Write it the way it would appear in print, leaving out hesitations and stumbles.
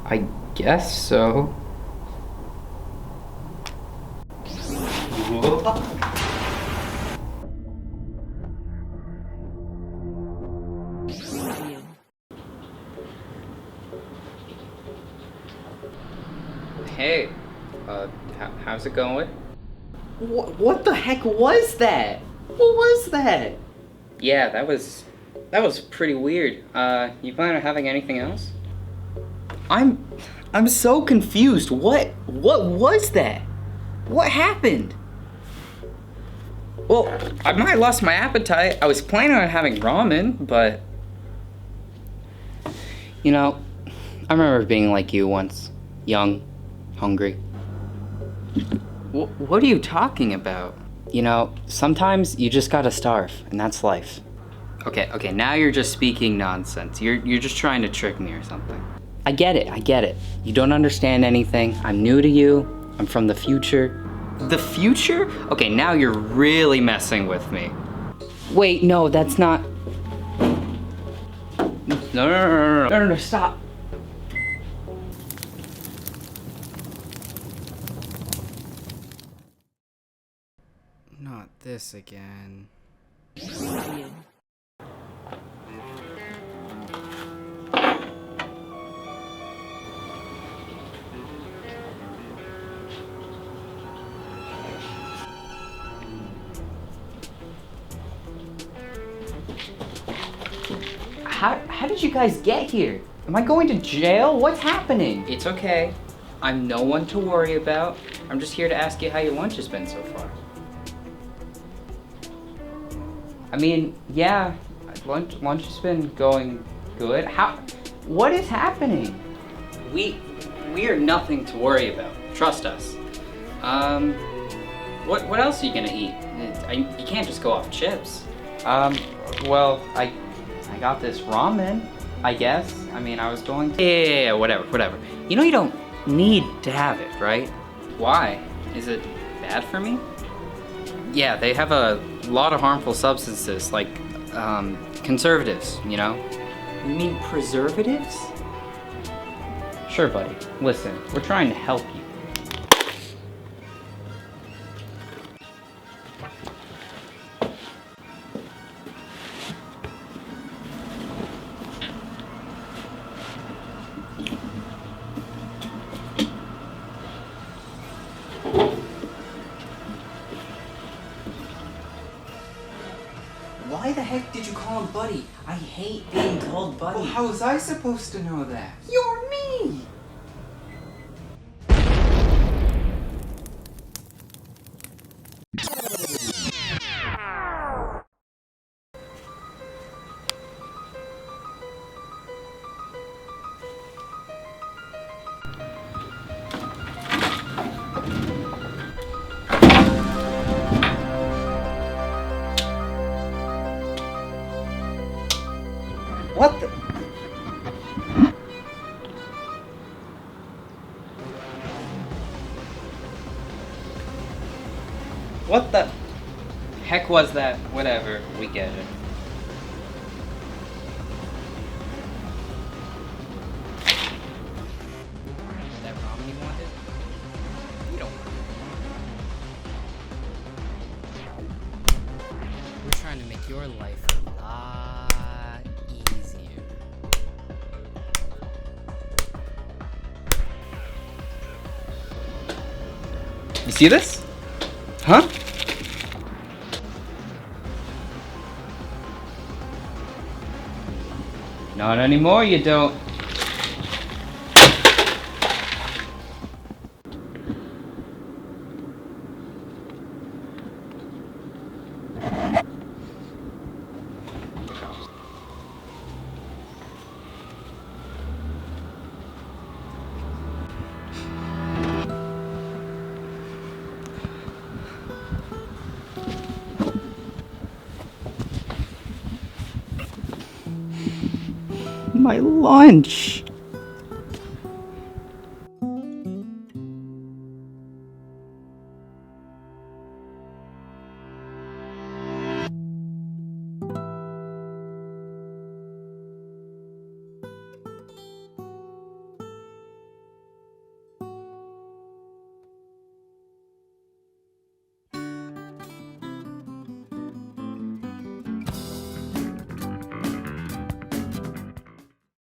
I guess so. Hey, how's it going? What the heck was that? What was that? Yeah, that was pretty weird. You plan on having anything else? I'm so confused. What was that? What happened? Well, I might have lost my appetite. I was planning on having ramen, but you know, I remember being like you once, young, hungry. What are you talking about? You know, sometimes you just gotta starve, and that's life. Okay, now you're just speaking nonsense. You're just trying to trick me or something. I get it. You don't understand anything. I'm new to you. I'm from the future. The future? Okay, now you're really messing with me. Wait, no, that's not. No, stop. Not this again. How did you guys get here? Am I going to jail? What's happening? It's okay. I'm no one to worry about. I'm just here to ask you how your lunch has been so far. I mean, yeah, lunch has been going good. What is happening? We are nothing to worry about. Trust us. What else are you gonna eat? You can't just go off chips. Well, I got this ramen, I guess. I mean, I was going to. Yeah, whatever. You know you don't need to have it, right? Why? Is it bad for me? Yeah, they have a lot of harmful substances, like, conservatives, you know? You mean preservatives? Sure, buddy. Listen, we're trying to help you. Why the heck did you call him Buddy? I hate being called Buddy. Well, how was I supposed to know that? You're me! What the? What the heck was that? Whatever, we get it. That ramen you wanted? You don't want it. We're trying to make your life a lot easier. You see this? Huh? Not anymore, you don't. My lunch.